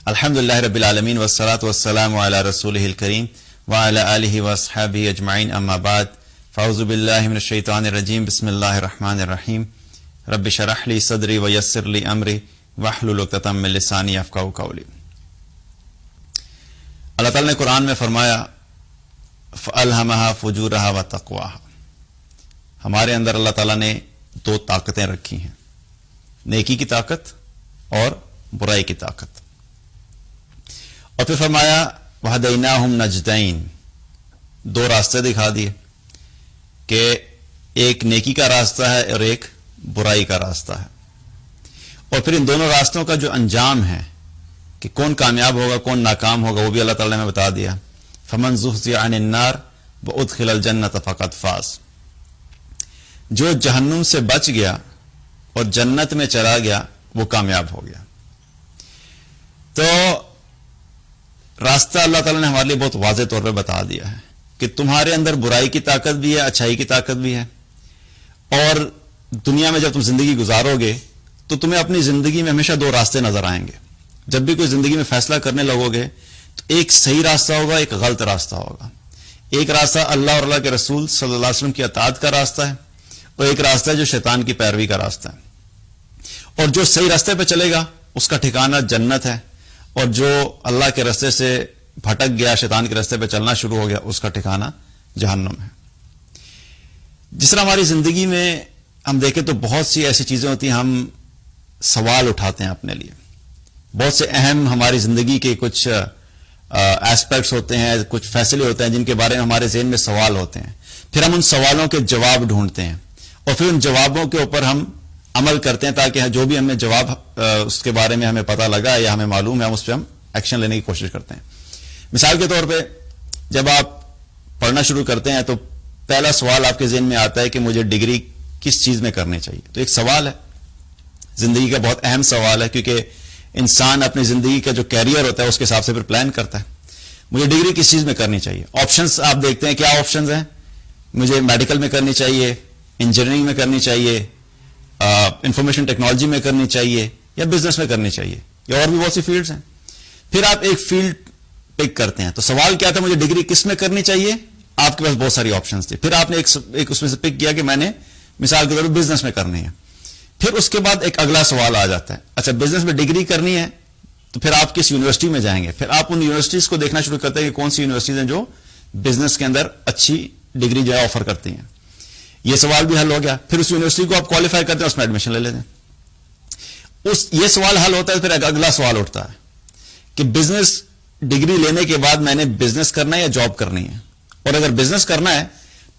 الحمدللہ رب العالمین والصلاة والسلام علی رسولہ الکریم وعلی آلہ واصحابہ اجمعین، اما بعد، فاعوذ باللہ من الشیطان الرجیم، بسم اللہ الرحمن الرحیم، رب اشرح لی صدری ویسر لی امری واحلل عقدۃ من لسانی یفقہوا قولی۔ اللہ تعالیٰ نے قرآن میں فرمایا فَأَلْهَمَهَا فُجُورَهَا وَتَقْوَاهَا، ہمارے اندر اللہ تعالیٰ نے دو طاقتیں رکھی ہیں، نیکی کی طاقت اور برائی کی طاقت، اور پھر فرمایا وَهَدَيْنَاهُمْ نَجْدَيْن، دو راستے دکھا دیے کہ ایک نیکی کا راستہ ہے اور ایک برائی کا راستہ ہے، اور پھر ان دونوں راستوں کا جو انجام ہے کہ کون کامیاب ہوگا کون ناکام ہوگا وہ بھی اللہ تعالیٰ نے بتا دیا۔ فَمَنْ زُحْزِحَ عَنِ النَّارِ وَأُدْخِلَ الْجَنَّةَ فَقَدْ فَازَ، جو جہنم سے بچ گیا اور جنت میں چلا گیا وہ کامیاب ہو گیا۔ تو راستہ اللہ تعالیٰ نے ہمارے لیے بہت واضح طور پہ بتا دیا ہے کہ تمہارے اندر برائی کی طاقت بھی ہے، اچھائی کی طاقت بھی ہے، اور دنیا میں جب تم زندگی گزارو گے تو تمہیں اپنی زندگی میں ہمیشہ دو راستے نظر آئیں گے۔ جب بھی کوئی زندگی میں فیصلہ کرنے لگو گے تو ایک صحیح راستہ ہوگا، ایک غلط راستہ ہوگا۔ ایک راستہ اللہ اور اللہ کے رسول صلی اللہ علیہ وسلم کی اطاعت کا راستہ ہے، اور ایک راستہ ہے جو شیطان کی پیروی کا راستہ ہے، اور جو صحیح راستے پہ چلے گا اس کا ٹھکانہ جنت ہے، اور جو اللہ کے راستے سے بھٹک گیا، شیطان کے راستے پہ چلنا شروع ہو گیا، اس کا ٹھکانہ جہنم ہے۔ جس طرح ہماری زندگی میں ہم دیکھیں تو بہت سی ایسی چیزیں ہوتی ہیں، ہم سوال اٹھاتے ہیں اپنے لیے، بہت سے اہم ہماری زندگی کے کچھ ایسپیکٹس ہوتے ہیں، کچھ فیصلے ہوتے ہیں جن کے بارے میں ہمارے ذہن میں سوال ہوتے ہیں، پھر ہم ان سوالوں کے جواب ڈھونڈتے ہیں، اور پھر ان جوابوں کے اوپر ہم عمل کرتے ہیں تاکہ جو بھی ہمیں جواب اس کے بارے میں ہمیں پتہ لگا یا ہمیں معلوم ہے ہم اس پہ ہم ایکشن لینے کی کوشش کرتے ہیں۔ مثال کے طور پہ جب آپ پڑھنا شروع کرتے ہیں تو پہلا سوال آپ کے ذہن میں آتا ہے کہ مجھے ڈگری کس چیز میں کرنی چاہیے۔ تو ایک سوال ہے، زندگی کا بہت اہم سوال ہے، کیونکہ انسان اپنی زندگی کا جو کیریئر ہوتا ہے اس کے حساب سے پھر پلان کرتا ہے۔ مجھے ڈگری کس چیز میں کرنی چاہیے؟ آپشنز آپ دیکھتے ہیں، کیا آپشنز ہیں؟ مجھے میڈیکل میں کرنی چاہیے، انجینئرنگ میں کرنی چاہیے، انفارمیشن ٹیکنالوجی میں کرنی چاہیے، یا بزنس میں کرنی چاہیے، یا اور بھی بہت سی فیلڈز ہیں۔ پھر آپ ایک فیلڈ پک کرتے ہیں، تو سوال کیا تھا؟ مجھے ڈگری کس میں کرنی چاہیے؟ آپ کے پاس بہت ساری آپشنز تھی، پھر آپ نے ایک اس میں سے پک کیا کہ میں نے مثال کے طور پر بزنس میں کرنی ہے۔ پھر اس کے بعد ایک اگلا سوال آ جاتا ہے، اچھا بزنس میں ڈگری کرنی ہے تو پھر آپ کس یونیورسٹی میں جائیں گے؟ پھر آپ ان یونیورسٹیز کو دیکھنا شروع کرتے ہیں کہ کون سی یونیورسٹیز ہیں جو بزنس کے اندر اچھی ڈگری جو ہے آفر کرتی ہیں۔ یہ سوال بھی حل ہو گیا، پھر اس یونیورسٹی کو آپ کوالیفائی کرتے ہیں، اس میں ایڈمیشن لے لیتے ہیں۔ یہ سوال حل ہوتا ہے، پھر اگلا سوال اٹھتا ہے کہ بزنس ڈگری لینے کے بعد میں نے بزنس کرنا ہے یا جاب کرنی ہے، اور اگر بزنس کرنا ہے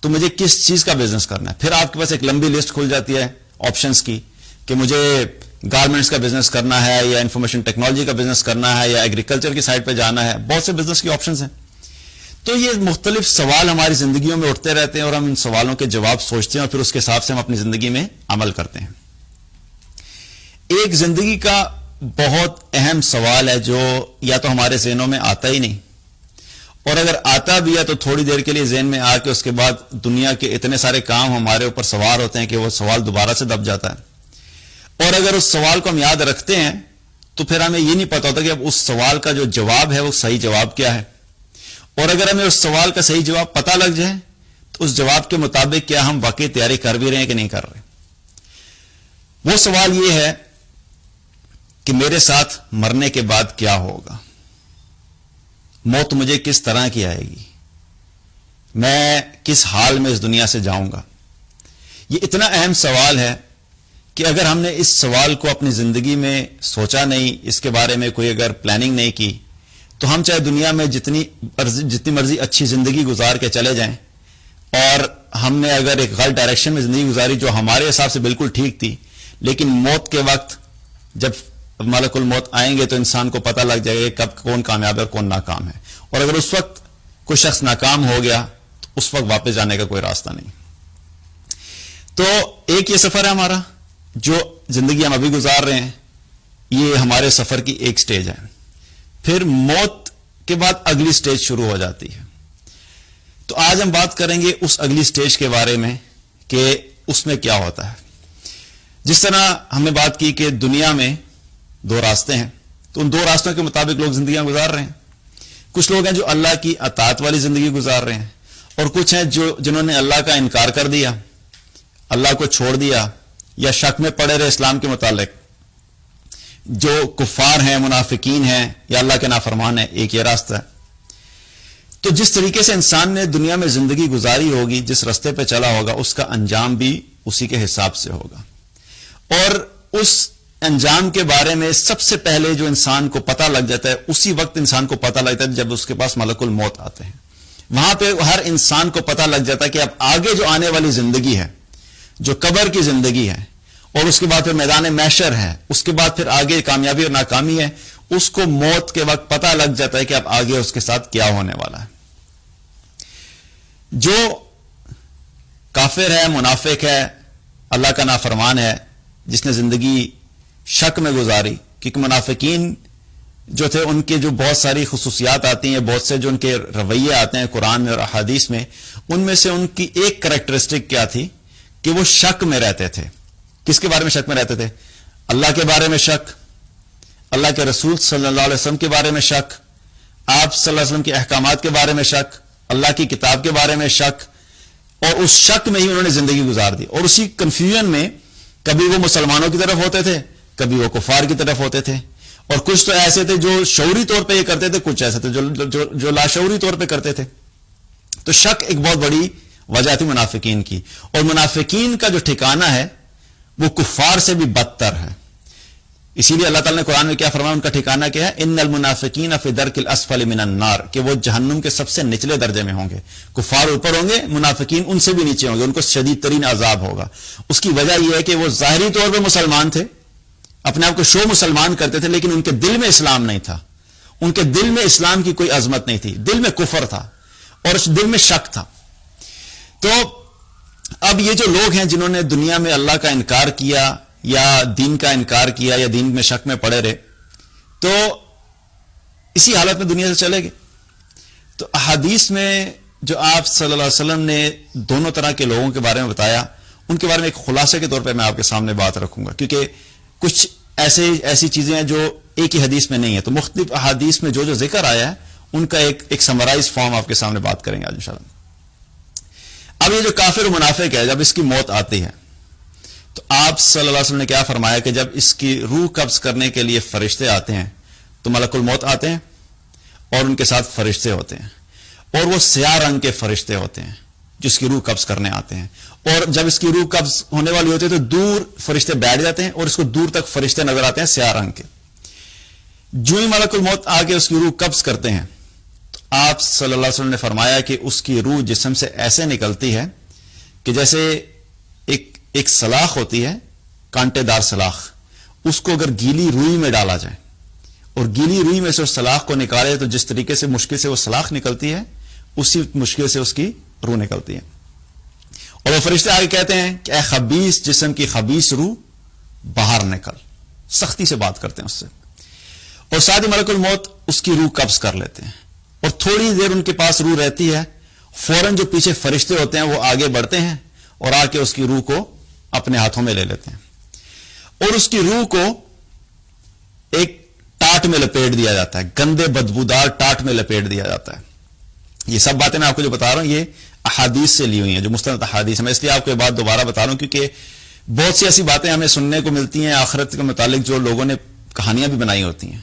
تو مجھے کس چیز کا بزنس کرنا ہے؟ پھر آپ کے پاس ایک لمبی لسٹ کھل جاتی ہے آپشنز کی کہ مجھے گارمنٹس کا بزنس کرنا ہے، یا انفارمیشن ٹیکنالوجی کا بزنس کرنا ہے، یا ایگریکلچر کی سائڈ پہ جانا ہے، بہت سے بزنس کی آپشنز ہیں۔ تو یہ مختلف سوال ہماری زندگیوں میں اٹھتے رہتے ہیں، اور ہم ان سوالوں کے جواب سوچتے ہیں، اور پھر اس کے حساب سے ہم اپنی زندگی میں عمل کرتے ہیں۔ ایک زندگی کا بہت اہم سوال ہے جو یا تو ہمارے ذہنوں میں آتا ہی نہیں، اور اگر آتا بھی ہے تو تھوڑی دیر کے لیے ذہن میں آ کے اس کے بعد دنیا کے اتنے سارے کام ہمارے اوپر سوار ہوتے ہیں کہ وہ سوال دوبارہ سے دب جاتا ہے، اور اگر اس سوال کو ہم یاد رکھتے ہیں تو پھر ہمیں یہ نہیں پتا ہوتا کہ اب اس سوال کا جو جواب ہے وہ صحیح جواب کیا ہے، اور اگر ہمیں اس سوال کا صحیح جواب پتہ لگ جائے تو اس جواب کے مطابق کیا ہم واقعی تیاری کر بھی رہے ہیں کہ نہیں کر رہے۔ وہ سوال یہ ہے کہ میرے ساتھ مرنے کے بعد کیا ہوگا، موت مجھے کس طرح کی آئے گی، میں کس حال میں اس دنیا سے جاؤں گا۔ یہ اتنا اہم سوال ہے کہ اگر ہم نے اس سوال کو اپنی زندگی میں سوچا نہیں، اس کے بارے میں کوئی اگر پلاننگ نہیں کی، تو ہم چاہے دنیا میں جتنی مرضی اچھی زندگی گزار کے چلے جائیں، اور ہم نے اگر ایک غلط ڈائریکشن میں زندگی گزاری جو ہمارے حساب سے بالکل ٹھیک تھی، لیکن موت کے وقت جب ملک الموت آئیں گے تو انسان کو پتہ لگ جائے گا کب کون کامیاب ہے اور کون ناکام ہے، اور اگر اس وقت کوئی شخص ناکام ہو گیا تو اس وقت واپس جانے کا کوئی راستہ نہیں۔ تو ایک یہ سفر ہے ہمارا جو زندگی ہم ابھی گزار رہے ہیں، یہ ہمارے سفر کی ایک سٹیج ہے۔ پھر موت کے بعد اگلی سٹیج شروع ہو جاتی ہے۔ تو آج ہم بات کریں گے اس اگلی سٹیج کے بارے میں کہ اس میں کیا ہوتا ہے۔ جس طرح ہم نے بات کی کہ دنیا میں دو راستے ہیں، تو ان دو راستوں کے مطابق لوگ زندگیاں گزار رہے ہیں. کچھ لوگ ہیں جو اللہ کی اطاعت والی زندگی گزار رہے ہیں، اور کچھ ہیں جنہوں نے اللہ کا انکار کر دیا، اللہ کو چھوڑ دیا، یا شک میں پڑے رہے اسلام کے متعلق. جو کفار ہیں، منافقین ہیں، یا اللہ کے نافرمان ہیں. ایک یہ راستہ ہے. تو جس طریقے سے انسان نے دنیا میں زندگی گزاری ہوگی، جس رستے پہ چلا ہوگا، اس کا انجام بھی اسی کے حساب سے ہوگا. اور اس انجام کے بارے میں سب سے پہلے جو انسان کو پتہ لگ جاتا ہے، اسی وقت انسان کو پتہ لگتا ہے جب اس کے پاس ملک الموت آتے ہیں. وہاں پہ ہر انسان کو پتہ لگ جاتا ہے کہ اب آگے جو آنے والی زندگی ہے، جو قبر کی زندگی ہے، اور اس کے بعد پھر میدان محشر ہے، اس کے بعد پھر آگے کامیابی اور ناکامی ہے، اس کو موت کے وقت پتہ لگ جاتا ہے کہ اب آگے اس کے ساتھ کیا ہونے والا ہے. جو کافر ہے، منافق ہے، اللہ کا نافرمان ہے، جس نے زندگی شک میں گزاری، کیونکہ منافقین جو تھے ان کے جو بہت ساری خصوصیات آتی ہیں، بہت سے جو ان کے رویے آتے ہیں قرآن میں اور احادیث میں، ان میں سے ان کی ایک کریکٹرسٹک کیا تھی کہ وہ شک میں رہتے تھے. کس کے بارے میں شک میں رہتے تھے؟ اللہ کے بارے میں شک، اللہ کے رسول صلی اللہ علیہ وسلم کے بارے میں شک، آپ صلی اللہ علیہ وسلم کے احکامات کے بارے میں شک، اللہ کی کتاب کے بارے میں شک، اور اس شک میں ہی انہوں نے زندگی گزار دی. اور اسی کنفیوژن میں کبھی وہ مسلمانوں کی طرف ہوتے تھے، کبھی وہ کفار کی طرف ہوتے تھے. اور کچھ تو ایسے تھے جو شعوری طور پہ یہ کرتے تھے، کچھ ایسے تھے جو لاشعوری طور پہ کرتے تھے. تو شک ایک بہت بڑی وجہ تھی منافقین کی. اور منافقین کا جو ٹھکانہ ہے وہ کفار سے بھی بدتر ہے. اسی لیے اللہ تعالیٰ نے قرآن میں کیا فرمایا، ان کا ٹھکانہ کیا ہے؟ ان المنافقین فی الدرک الاسفل من النار، کہ وہ جہنم کے سب سے نچلے درجے میں ہوں گے. کفار اوپر ہوں گے، منافقین ان سے بھی نیچے ہوں گے، ان کو شدید ترین عذاب ہوگا. اس کی وجہ یہ ہے کہ وہ ظاہری طور پہ مسلمان تھے، اپنے آپ کو شو مسلمان کرتے تھے، لیکن ان کے دل میں اسلام نہیں تھا. ان کے دل میں اسلام کی کوئی عظمت نہیں تھی، دل میں کفر تھا اور دل میں شک تھا. تو اب یہ جو لوگ ہیں جنہوں نے دنیا میں اللہ کا انکار کیا یا دین کا انکار کیا یا دین میں شک میں پڑے رہے، تو اسی حالت میں دنیا سے چلے گئے. تو احادیث میں جو آپ صلی اللہ علیہ وسلم نے دونوں طرح کے لوگوں کے بارے میں بتایا، ان کے بارے میں ایک خلاصے کے طور پہ میں آپ کے سامنے بات رکھوں گا، کیونکہ کچھ ایسی چیزیں ہیں جو ایک ہی حدیث میں نہیں ہے. تو مختلف احادیث میں جو ذکر آیا ہے ان کا ایک سمرائز فارم آپ کے سامنے بات کریں گے آج انشاءاللہ. اب یہ جو کافر و منافق ہے، جب اس کی موت آتی ہے تو آپ صلی اللہ علیہ وسلم نے کیا فرمایا کہ جب اس کی روح قبض کرنے کے لیے فرشتے آتے ہیں تو ملک الموت آتے ہیں اور ان کے ساتھ فرشتے ہوتے ہیں، اور وہ سیاہ رنگ کے فرشتے ہوتے ہیں جس کی روح قبض کرنے آتے ہیں. اور جب اس کی روح قبض ہونے والی ہوتی ہے تو دور فرشتے بیٹھ جاتے ہیں اور اس کو دور تک فرشتے نظر آتے ہیں سیاہ رنگ کے. جو ہی ملک الموت آ کے اس کی روح قبض کرتے ہیں تو آپ صلی اللہ علیہ وسلم نے فرمایا کہ اس کی روح جسم سے ایسے نکلتی ہے کہ جیسے ایک سلاخ ہوتی ہے، کانٹے دار سلاخ، اس کو اگر گیلی روئی میں ڈالا جائے اور گیلی روئی میں سے اس سلاخ کو نکالے تو جس طریقے سے مشکل سے وہ سلاخ نکلتی ہے، اسی مشکل سے اس کی روح نکلتی ہے. اور وہ فرشتے آگے کہتے ہیں کہ اے خبیث جسم کی خبیث روح باہر نکل، سختی سے بات کرتے ہیں اس سے. اور ساتھ ہی ملک الموت اس کی روح قبض کر لیتے ہیں اور تھوڑی دیر ان کے پاس روح رہتی ہے، فوراً جو پیچھے فرشتے ہوتے ہیں وہ آگے بڑھتے ہیں اور آ کے اس کی روح کو اپنے ہاتھوں میں لے لیتے ہیں اور اس کی روح کو ایک ٹاٹ میں لپیٹ دیا جاتا ہے، گندے بدبودار ٹاٹ میں لپیٹ دیا جاتا ہے. یہ سب باتیں میں آپ کو جو بتا رہا ہوں یہ احادیث سے لی ہوئی ہیں، جو مستند احادیث ہیں. میں اس لیے آپ کو یہ بات دوبارہ بتا رہا ہوں کیونکہ بہت سی ایسی باتیں ہمیں سننے کو ملتی ہیں آخرت کے متعلق جو لوگوں نے کہانیاں بھی بنائی ہوتی ہیں.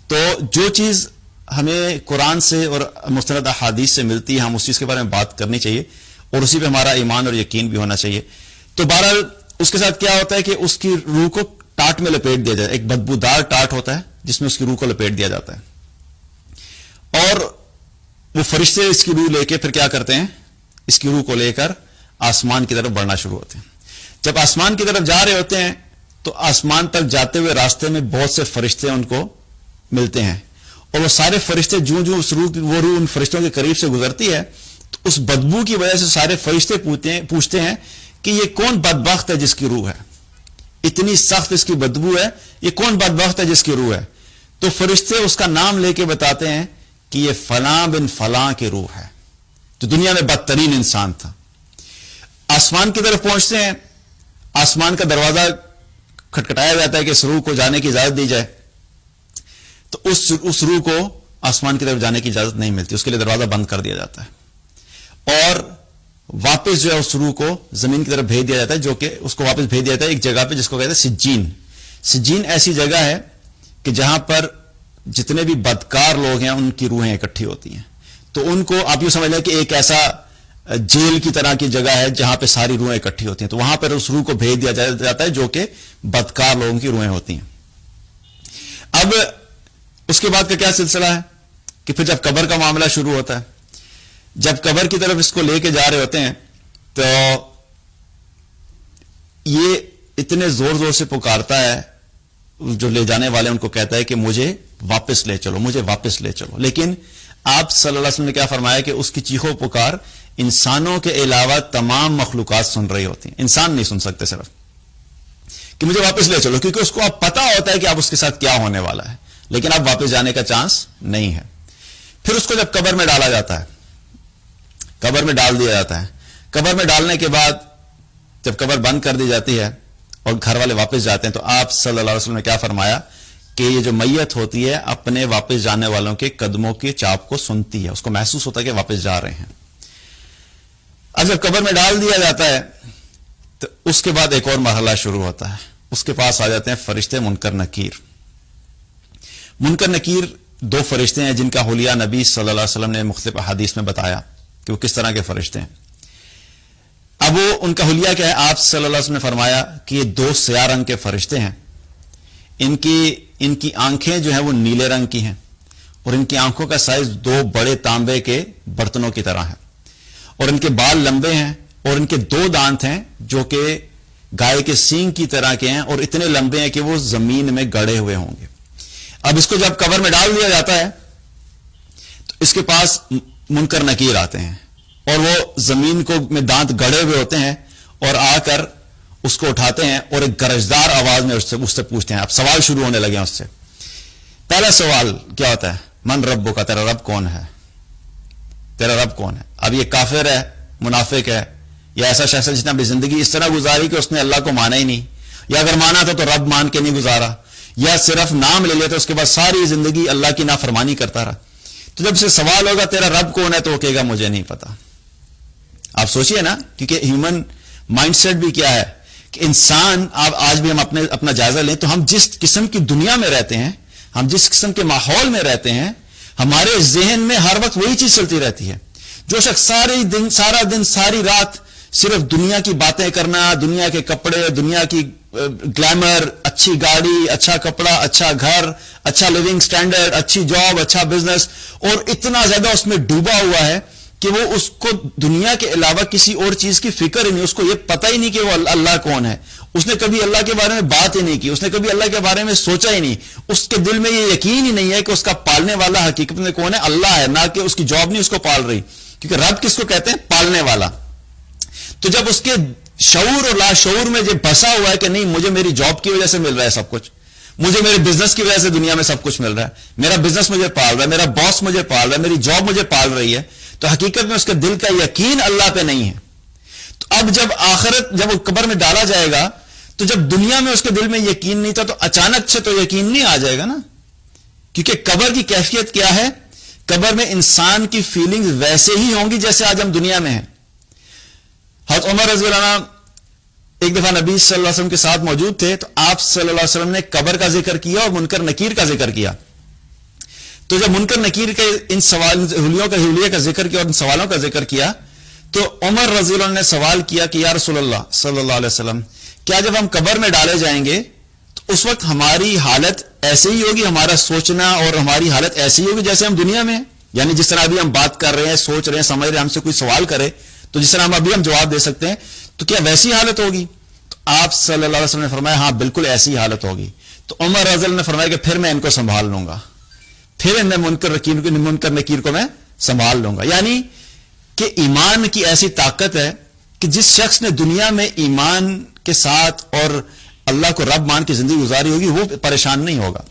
تو جو چیز ہمیں قرآن سے اور مستند احادیث سے ملتی ہے ہم اس چیز کے بارے میں بات کرنی چاہیے اور اسی پہ ہمارا ایمان اور یقین بھی ہونا چاہیے. تو بہرحال اس کے ساتھ کیا ہوتا ہے کہ اس کی روح کو ٹاٹ میں لپیٹ دیا جاتا ہے، ایک بدبودار ٹاٹ ہوتا ہے جس میں اس کی روح کو لپیٹ دیا جاتا ہے. اور وہ فرشتے اس کی روح لے کے پھر کیا کرتے ہیں، اس کی روح کو لے کر آسمان کی طرف بڑھنا شروع ہوتے ہیں. جب آسمان کی طرف جا رہے ہوتے ہیں تو آسمان تک جاتے ہوئے راستے میں بہت سے فرشتے ان کو ملتے ہیں اور وہ سارے فرشتے جو وہ روح ان فرشتوں کے قریب سے گزرتی ہے تو اس بدبو کی وجہ سے سارے فرشتے پوچھتے ہیں کہ یہ کون بدبخت ہے جس کی روح ہے، اتنی سخت اس کی بدبو ہے، یہ کون بدبخت ہے جس کی روح ہے. تو فرشتے اس کا نام لے کے بتاتے ہیں کہ یہ فلاں بن فلاں کی روح ہے جو دنیا میں بدترین انسان تھا. آسمان کی طرف پہنچتے ہیں، آسمان کا دروازہ کھٹکھٹایا جاتا ہے کہ اس روح کو جانے کی اجازت دی جائے. تو اس روح کو آسمان کی طرف جانے کی اجازت نہیں ملتی, اس کے لیے دروازہ بند کر دیا جاتا ہے, اور واپس جو ہے اس روح کو زمین کی طرف بھیج دیا جاتا ہے, جو کہ اس کو واپس بھیج دیا جاتا ہے ایک جگہ پہ جس کو کہتے ہیں سجین. سجین ایسی جگہ ہے کہ جہاں پر جتنے بھی بدکار لوگ ہیں ان کی روحیں اکٹھی ہوتی ہیں. تو ان کو آپ یوں سمجھ لیں کہ ایک ایسا جیل کی طرح کی جگہ ہے جہاں پہ ساری روحیں اکٹھی ہوتی ہیں, تو وہاں پر اس روح کو بھیج دیا جاتا ہے جو کہ بدکار لوگوں کی روحیں ہوتی ہیں. اب اس کے بعد کا کیا سلسلہ ہے کہ پھر جب قبر کا معاملہ شروع ہوتا ہے, جب قبر کی طرف اس کو لے کے جا رہے ہوتے ہیں تو یہ اتنے زور زور سے پکارتا ہے, جو لے جانے والے ان کو کہتا ہے کہ مجھے واپس لے چلو, مجھے واپس لے چلو. لیکن آپ صلی اللہ علیہ وسلم نے کیا فرمایا کہ اس کی چیخو پکار انسانوں کے علاوہ تمام مخلوقات سن رہی ہوتی ہیں, انسان نہیں سن سکتے صرف, کہ مجھے واپس لے چلو, کیونکہ اس کو اب پتا ہوتا ہے کہ اب اس کے ساتھ کیا ہونے والا ہے, لیکن اب واپس جانے کا چانس نہیں ہے. پھر اس کو جب قبر میں ڈالا جاتا ہے, قبر میں ڈال دیا جاتا ہے, قبر میں ڈالنے کے بعد جب قبر بند کر دی جاتی ہے اور گھر والے واپس جاتے ہیں, تو آپ صلی اللہ علیہ وسلم نے کیا فرمایا کہ یہ جو میت ہوتی ہے اپنے واپس جانے والوں کے قدموں کی چاپ کو سنتی ہے, اس کو محسوس ہوتا ہے کہ واپس جا رہے ہیں. اب جب قبر میں ڈال دیا جاتا ہے تو اس کے بعد ایک اور مرحلہ شروع ہوتا ہے. اس کے پاس آ جاتے ہیں فرشتے منکر نکیر. منکر نکیر دو فرشتے ہیں جن کا حلیہ نبی صلی اللہ علیہ وسلم نے مختلف احادیث میں بتایا کہ وہ کس طرح کے فرشتے ہیں. اب وہ ان کا حلیہ کیا ہے؟ آپ صلی اللہ علیہ وسلم نے فرمایا کہ یہ دو سیاہ رنگ کے فرشتے ہیں, ان کی آنکھیں جو ہیں وہ نیلے رنگ کی ہیں, اور ان کی آنکھوں کا سائز دو بڑے تانبے کے برتنوں کی طرح ہے, اور ان کے بال لمبے ہیں, اور ان کے دو دانت ہیں جو کہ گائے کے سینگ کی طرح کے ہیں, اور اتنے لمبے ہیں کہ وہ زمین میں گڑے ہوئے ہوں گے. اب اس کو جب قبر میں ڈال دیا جاتا ہے تو اس کے پاس منکر نکیر آتے ہیں, اور وہ زمین کو میں دانت گڑے ہوئے ہوتے ہیں, اور آ کر اس کو اٹھاتے ہیں اور ایک گرجدار آواز میں اس سے پوچھتے ہیں. اب سوال شروع ہونے لگے ہیں اس سے. پہلا سوال کیا ہوتا ہے؟ من ربو کا, تیرا رب کون ہے, تیرا رب کون ہے. اب یہ کافر ہے, منافق ہے, یا ایسا شخص جس نے اپنی زندگی اس طرح گزاری کہ اس نے اللہ کو مانا ہی نہیں, یا اگر مانا تھا تو رب مان کے نہیں گزارا, یا صرف نام لے لیا تو اس کے بعد ساری زندگی اللہ کی نافرمانی کرتا رہا. تو جب سے سوال ہوگا تیرا رب کون ہے, تو وہ کہے گا مجھے نہیں پتا. آپ سوچئے نا, کیونکہ ہیومن مائنڈ سیٹ بھی کیا ہے کہ انسان, آج بھی ہم اپنا جائزہ لیں تو ہم جس قسم کی دنیا میں رہتے ہیں, ہم جس قسم کے ماحول میں رہتے ہیں, ہمارے ذہن میں ہر وقت وہی چیز چلتی رہتی ہے. جو شخص سارا دن ساری رات صرف دنیا کی باتیں کرنا, دنیا کے کپڑے, دنیا کی گلیمر, اچھی گاڑی, اچھا کپڑا, اچھا گھر, اچھا لیونگ سٹینڈرڈ, اچھی جاب, اچھا بزنس, اور اتنا زیادہ اس میں ڈوبا ہوا ہے کہ وہ اس کو دنیا کے علاوہ کسی اور چیز کی فکر ہی نہیں, اس کو یہ پتہ ہی نہیں کہ وہ اللہ کون ہے. اس نے کبھی اللہ کے بارے میں بات ہی نہیں کی, اس نے کبھی اللہ کے بارے میں سوچا ہی نہیں, اس کے دل میں یہ یقین ہی نہیں ہے کہ اس کا پالنے والا حقیقت میں کون ہے, اللہ ہے, نہ کہ اس کی جاب نہیں اس کو پال رہی, کیونکہ رب کس کو کہتے ہیں؟ پالنے والا. تو جب اس کے شعور اور لاشعور میں یہ بسا ہوا ہے کہ نہیں, مجھے میری جاب کی وجہ سے مل رہا ہے سب کچھ, مجھے میرے بزنس کی وجہ سے دنیا میں سب کچھ مل رہا ہے, میرا بزنس مجھے پال رہا ہے, میرا باس مجھے پال رہا ہے, میری جاب مجھے پال رہی ہے, تو حقیقت میں اس کے دل کا یقین اللہ پہ نہیں ہے. تو اب جب وہ قبر میں ڈالا جائے گا, تو جب دنیا میں اس کے دل میں یقین نہیں تھا تو اچانک سے تو یقین نہیں آ جائے گا نا, کیونکہ قبر کی کیفیت کیا ہے؟ قبر میں انسان کی فیلنگز ویسے ہی ہوں گی جیسے آج ہم دنیا میں ہیں. حضرت عمر رضی اللہ عنہ ایک دفعہ نبی صلی اللہ علیہ وسلم کے ساتھ موجود تھے, تو آپ صلی اللہ علیہ وسلم نے قبر کا ذکر کیا اور منکر نکیر کا ذکر کیا. تو جب منکر نکیر کے ان حلیے کا ذکر کیا اور ان سوالوں کا ذکر کیا, تو عمر رضی اللہ عنہ نے سوال کیا کہ یا رسول اللہ صلی اللہ علیہ وسلم, کیا جب ہم قبر میں ڈالے جائیں گے تو اس وقت ہماری حالت ایسے ہی ہوگی, ہمارا سوچنا اور ہماری حالت ایسی ہی ہوگی جیسے ہم دنیا میں ہیں؟ یعنی جس طرح ابھی ہم بات کر رہے ہیں, سوچ رہے ہیں, سمجھ رہے ہیں, ہم سے کوئی سوال کرے تو جس طرح ہم ابھی جواب دے سکتے ہیں, تو کیا ویسی حالت ہوگی؟ تو آپ صلی اللہ علیہ وسلم نے فرمایا ہاں بالکل ایسی حالت ہوگی. تو عمر رضی اللہ نے فرمایا کہ پھر میں ان کو سنبھال لوں گا, پھر ان منکر نکیر کو میں سنبھال لوں گا. یعنی کہ ایمان کی ایسی طاقت ہے کہ جس شخص نے دنیا میں ایمان کے ساتھ اور اللہ کو رب مان کی زندگی گزاری ہوگی وہ پریشان نہیں ہوگا.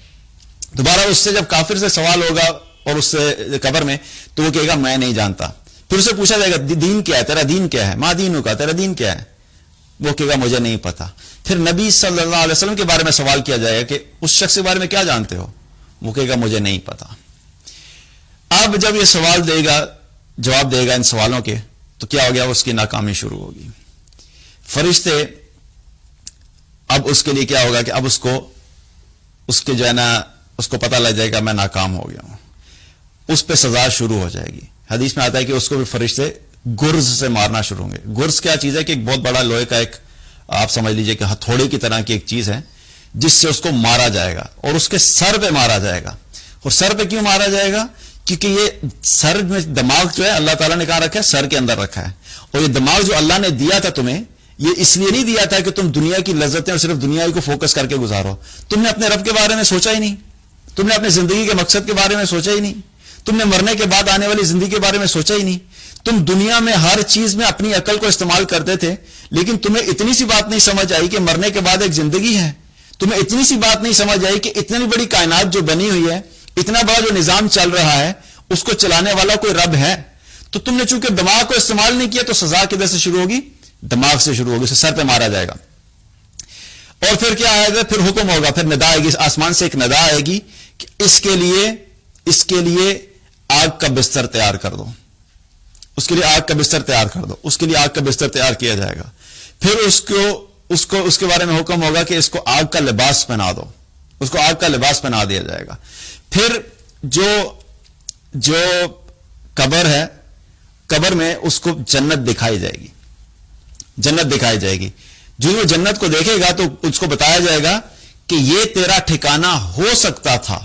دوبارہ اس سے جب کافر سے سوال ہوگا اور اس سے قبر میں, تو وہ کہے گا میں نہیں جانتا. پھر اسے پوچھا جائے گا دین کیا ہے, تیرا دین کیا ہے, ماں دینوں کا, تیرا دین کیا ہے, وہ کہے گا مجھے نہیں پتا. پھر نبی صلی اللہ علیہ وسلم کے بارے میں سوال کیا جائے گا کہ اس شخص کے بارے میں کیا جانتے ہو, وہ کہے گا مجھے نہیں پتا. اب جب یہ سوال دے گا، جواب دے گا ان سوالوں کے، تو کیا ہو گیا؟ اس کی ناکامی شروع ہوگی. فرشتے اب اس کے لیے کیا ہوگا کہ اب اس کے جو ہے نا اس کو پتہ لگ جائے گا میں ناکام ہو گیا ہوں، اس پہ سزا شروع ہو جائے گی. حدیث میں آتا ہے کہ اس کو بھی فرشتے گرز سے مارنا شروع ہوں گے. گرز کیا چیز ہے کہ ایک بہت بڑا لوہے کا ایک آپ سمجھ لیجئے کہ ہتھوڑے کی طرح کی ایک چیز ہے جس سے اس کو مارا جائے گا، اور اس کے سر پہ مارا جائے گا. اور سر پہ کیوں مارا جائے گا؟ کیونکہ یہ سر میں دماغ جو ہے اللہ تعالیٰ نے کہاں رکھا ہے؟ سر کے اندر رکھا ہے. اور یہ دماغ جو اللہ نے دیا تھا تمہیں، یہ اس لیے نہیں دیا تھا کہ تم دنیا کی لذتیں اور صرف دنیا کو فوکس کر کے گزارو. تم نے اپنے رب کے بارے میں سوچا ہی نہیں، تم نے اپنی زندگی کے مقصد کے بارے میں سوچا ہی نہیں، تم نے مرنے کے بعد آنے والی زندگی کے بارے میں سوچا ہی نہیں. تم دنیا میں ہر چیز میں اپنی عقل کو استعمال کرتے تھے، لیکن تمہیں اتنی سی بات نہیں سمجھ آئی کہ مرنے کے بعد ایک زندگی ہے. تمہیں اتنی سی بات نہیں سمجھ آئی کہ اتنی بڑی کائنات جو بنی ہوئی ہے، اتنا بڑا جو نظام چل رہا ہے، اس کو چلانے والا کوئی رب ہے. تو تم نے چونکہ دماغ کو استعمال نہیں کیا، تو سزا کدھر سے شروع ہوگی؟ دماغ سے شروع ہوگی. اسے سر پہ مارا جائے گا. اور پھر کیا آئے گا؟ پھر حکم ہوگا، پھر ندا آئے گی، آسمان سے ایک ندا آئے گی کہ اس کے لیے آگ کا بستر تیار کر دو، اس کے لیے آگ کا بستر تیار کر دو. اس کے لیے آگ کا بستر تیار کیا جائے گا. پھر اس کے بارے میں حکم ہوگا کہ اس کو آگ کا لباس پہنا دو، اس کو آگ کا لباس پہنا دیا جائے گا. پھر جو قبر ہے، قبر میں اس کو جنت دکھائی جائے گی، جنت دکھائی جائے گی. جو وہ جنت کو دیکھے گا تو اس کو بتایا جائے گا کہ یہ تیرا ٹھکانہ ہو سکتا تھا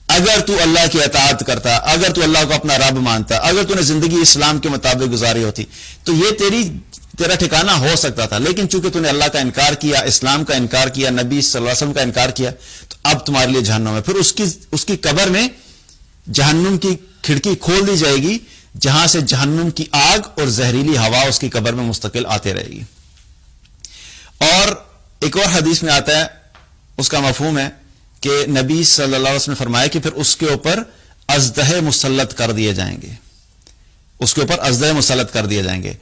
اگر تو اللہ کی اطاعت کرتا، اگر تو اللہ کو اپنا رب مانتا، اگر تو نے زندگی اسلام کے مطابق گزاری ہوتی، تو یہ تیرا ٹھکانہ ہو سکتا تھا. لیکن چونکہ تو نے اللہ کا انکار کیا، اسلام کا انکار کیا، نبی صلی اللہ علیہ وسلم کا انکار کیا، تو اب تمہارے لیے جہنم ہے. پھر اس کی قبر میں جہنم کی کھڑکی کھول دی جائے گی، جہاں سے جہنم کی آگ اور زہریلی ہوا اس کی قبر میں مستقل آتے رہے گی. اور ایک اور حدیث میں آتا ہے، اس کا مفہوم ہے کہ نبی صلی اللہ علیہ وسلم نے فرمایا کہ پھر اس کے اوپر ازدہے مسلط کر دیے جائیں گے، اس کے اوپر ازدہے مسلط کر دیے جائیں گے.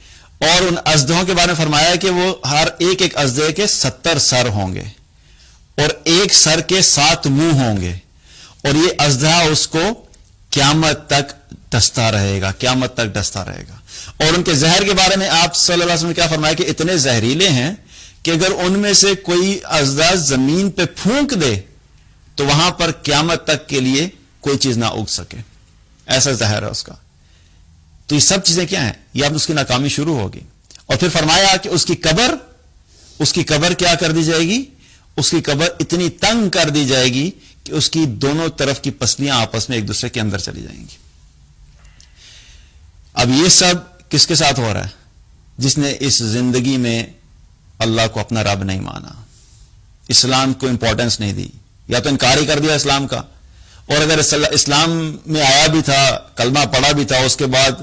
اور ان ازدہوں کے بارے میں فرمایا کہ وہ ہر ایک ازدہے کے 70 سر ہوں گے، اور ایک سر کے 7 منہ ہوں گے. اور یہ ازدہا اس کو قیامت تک ڈستا رہے گا، قیامت تک ڈستا رہے گا. اور ان کے زہر کے بارے میں آپ صلی اللہ علیہ وسلم نے کیا فرمایا کہ اتنے زہریلے ہیں کہ اگر ان میں سے کوئی اژدھا زمین پہ پھونک دے تو وہاں پر قیامت تک کے لیے کوئی چیز نہ اگ سکے، ایسا زہر ہے اس کا. تو یہ سب چیزیں کیا ہیں؟ یہ اب اس کی ناکامی شروع ہوگی. اور پھر فرمایا کہ اس کی قبر کیا کر دی جائے گی؟ اس کی قبر اتنی تنگ کر دی جائے گی کہ اس کی دونوں طرف کی پسلیاں آپس میں ایک دوسرے کے اندر چلی جائیں گی. اب یہ سب کس کے ساتھ ہو رہا ہے؟ جس نے اس زندگی میں اللہ کو اپنا رب نہیں مانا، اسلام کو امپورٹنس نہیں دی، یا تو انکار ہی کر دیا اسلام کا، اور اگر اسلام میں آیا بھی تھا، کلمہ پڑھا بھی تھا، اس کے بعد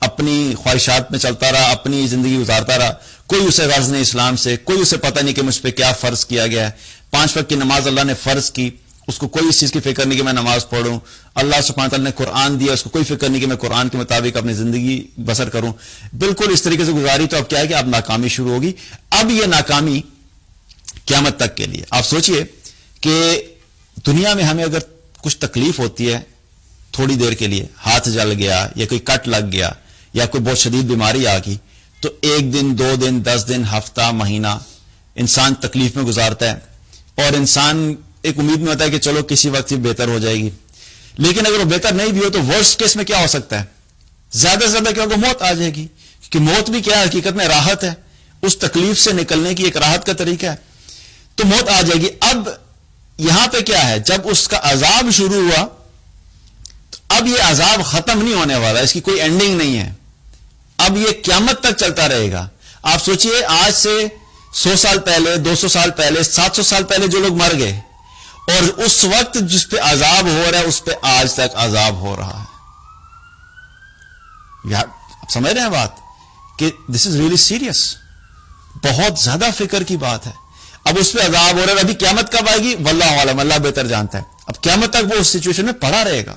اپنی خواہشات میں چلتا رہا، اپنی زندگی گزارتا رہا، کوئی اسے غرض نہیں اسلام سے، کوئی اسے پتہ نہیں کہ مجھ پہ کیا فرض کیا گیا ہے. 5 وقت کی نماز اللہ نے فرض کی، اس کو کوئی اس چیز کی فکر نہیں کہ میں نماز پڑھوں. اللہ سبحانہ تعالیٰ نے قرآن دیا، اس کو کوئی فکر نہیں کہ میں قرآن کے مطابق اپنی زندگی بسر کروں. بالکل اس طریقے سے گزاری. تو اب کیا ہے کہ اب ناکامی شروع ہوگی. اب یہ ناکامی قیامت تک کے لیے. آپ سوچئے کہ دنیا میں ہمیں اگر کچھ تکلیف ہوتی ہے تھوڑی دیر کے لیے، ہاتھ جل گیا یا کوئی کٹ لگ گیا یا کوئی بہت شدید بیماری آ گئی، تو 1 دن 2 دن 10 دن ہفتہ مہینہ انسان تکلیف میں گزارتا ہے، اور انسان ایک امید میں ہوتا ہے کہ چلو کسی وقت ہی بہتر ہو جائے گی. لیکن اگر وہ بہتر نہیں بھی ہو تو ورسٹ کیس میں کیا ہو سکتا ہے؟ زیادہ سے زیادہ کیا ہوگا؟ موت آ جائے گی. کہ موت بھی کیا ہے؟ حقیقت میں راحت ہے، اس تکلیف سے نکلنے کی ایک راحت کا طریقہ ہے. تو موت آ جائے گی. اب یہاں پہ کیا ہے؟ جب اس کا عذاب شروع ہوا تو اب یہ عذاب ختم نہیں ہونے والا، اس کی کوئی اینڈنگ نہیں ہے. اب یہ قیامت تک چلتا رہے گا. آپ سوچئے آج سے 100 سال پہلے، 200 سال پہلے، 700 سال پہلے جو لوگ مر گئے، اور اس وقت جس پہ عذاب ہو رہا ہے اس پہ آج تک عذاب ہو رہا ہے. آپ سمجھ رہے ہیں بات کہ دس از ریئلی سیریس، بہت زیادہ فکر کی بات ہے. اب اس پہ عذاب ہو رہا ہے. ابھی قیامت کب آئے گی واللہ عالم، اللہ بہتر جانتا ہے. اب قیامت تک وہ اس سچویشن میں پڑا رہے گا.